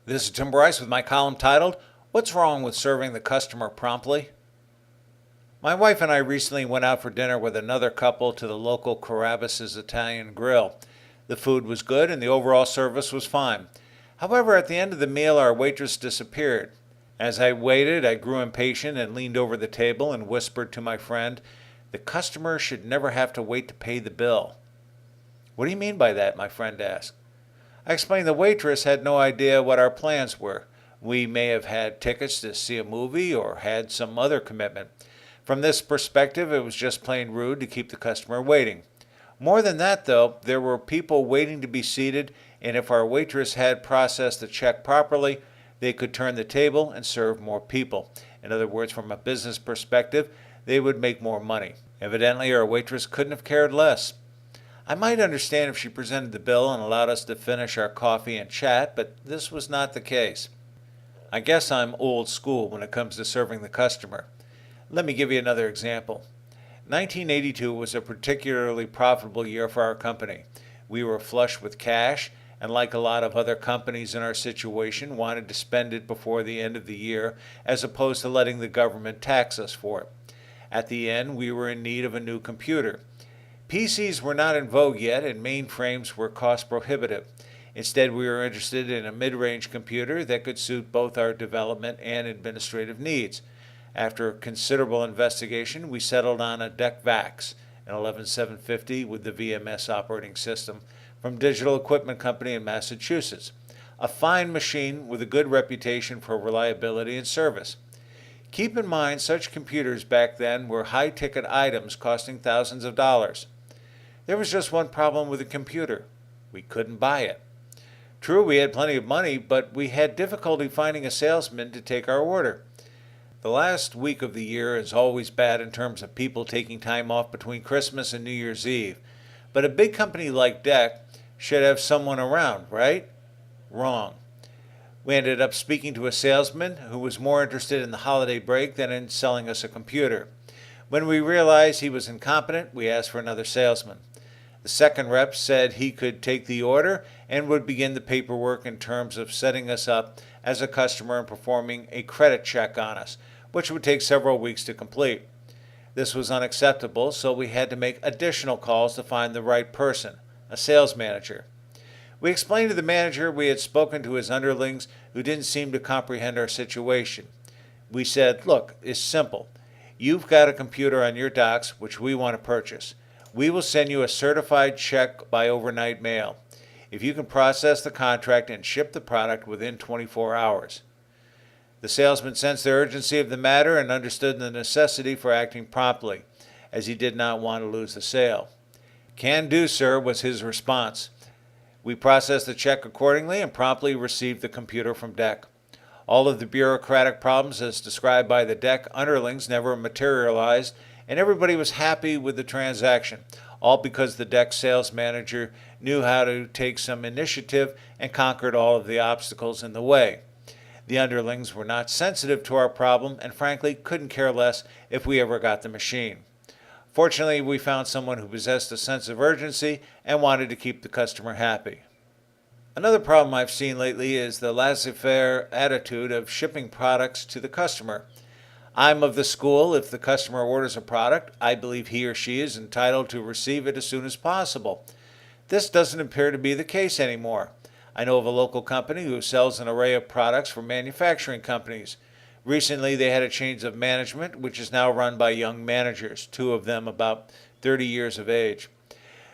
This is Tim Bryce with my column titled, What's Wrong with Serving the Customer Promptly? My wife and I recently went out for dinner with another couple to the local Carrabba's Italian Grill. The food was good and the overall service was fine. However, at the end of the meal, our waitress disappeared. As I waited, I grew impatient and leaned over the table and whispered to my friend, "The customer should never have to wait to pay the bill." "What do you mean by that?" my friend asked. I explained the waitress had no idea what our plans were. We may have had tickets to see a movie or had some other commitment. From this perspective, it was just plain rude to keep the customer waiting. More than that, though, there were people waiting to be seated, and if our waitress had processed the check properly, they could turn the table and serve more people. In other words, from a business perspective, they would make more money. Evidently, our waitress couldn't have cared less. I might understand if she presented the bill and allowed us to finish our coffee and chat, but this was not the case. I guess I'm old school when it comes to serving the customer. Let me give you another example. 1982 was a particularly profitable year for our company. We were flush with cash, and like a lot of other companies in our situation, wanted to spend it before the end of the year as opposed to letting the government tax us for it. At the end, we were in need of a new computer. PCs were not in vogue yet, and mainframes were cost prohibitive. Instead, we were interested in a mid-range computer that could suit both our development and administrative needs. After considerable investigation, we settled on a DEC VAX, an 11750 with the VMS operating system, from Digital Equipment Company in Massachusetts. A fine machine with a good reputation for reliability and service. Keep in mind, such computers back then were high-ticket items costing thousands of dollars. There was just one problem with the computer. We couldn't buy it. True, we had plenty of money, but we had difficulty finding a salesman to take our order. The last week of the year is always bad in terms of people taking time off between Christmas and New Year's Eve. But a big company like DEC should have someone around, right? Wrong. We ended up speaking to a salesman who was more interested in the holiday break than in selling us a computer. When we realized he was incompetent, we asked for another salesman. The second rep said he could take the order and would begin the paperwork in terms of setting us up as a customer and performing a credit check on us, which would take several weeks to complete. This was unacceptable, so we had to make additional calls to find the right person, a sales manager. We explained to the manager we had spoken to his underlings who didn't seem to comprehend our situation. We said, "Look, it's simple. You've got a computer on your docks which we want to purchase. We will send you a certified check by overnight mail, if you can process the contract and ship the product within 24 hours. The salesman sensed the urgency of the matter and understood the necessity for acting promptly, as he did not want to lose the sale. "Can do, sir," was his response. We processed the check accordingly and promptly received the computer from DEC. All of the bureaucratic problems as described by the DEC underlings never materialized, and everybody was happy with the transaction, all because the DEC sales manager knew how to take some initiative and conquered all of the obstacles in the way. The underlings were not sensitive to our problem and frankly couldn't care less if we ever got the machine. Fortunately, we found someone who possessed a sense of urgency and wanted to keep the customer happy. Another problem I've seen lately is the laissez-faire attitude of shipping products to the customer. I'm of the school, if the customer orders a product, I believe he or she is entitled to receive it as soon as possible. This doesn't appear to be the case anymore. I know of a local company who sells an array of products for manufacturing companies. Recently, they had a change of management, which is now run by young managers, two of them about 30 years of age.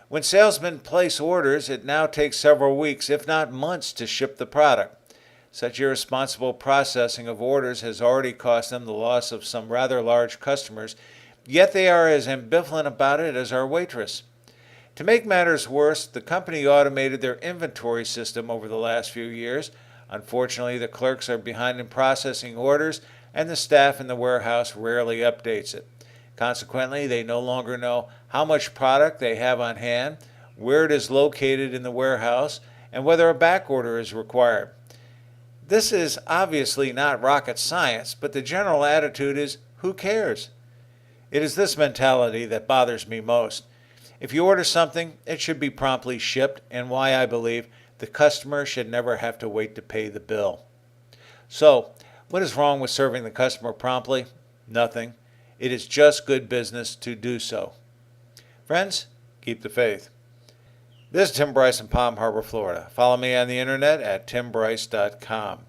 When salesmen place orders, it now takes several weeks, if not months, to ship the product. Such irresponsible processing of orders has already cost them the loss of some rather large customers, yet they are as ambivalent about it as our waitress. To make matters worse, the company automated their inventory system over the last few years. Unfortunately, the clerks are behind in processing orders, and the staff in the warehouse rarely updates it. Consequently, they no longer know how much product they have on hand, where it is located in the warehouse, and whether a back order is required. This is obviously not rocket science, but the general attitude is, who cares? It is this mentality that bothers me most. If you order something, it should be promptly shipped, and why I believe The customer should never have to wait to pay the bill. So, what is wrong with serving the customer promptly? Nothing. It is just good business to do so. Friends, keep the faith. This is Tim Bryce in Palm Harbor, Florida. Follow me on the internet at timbryce.com.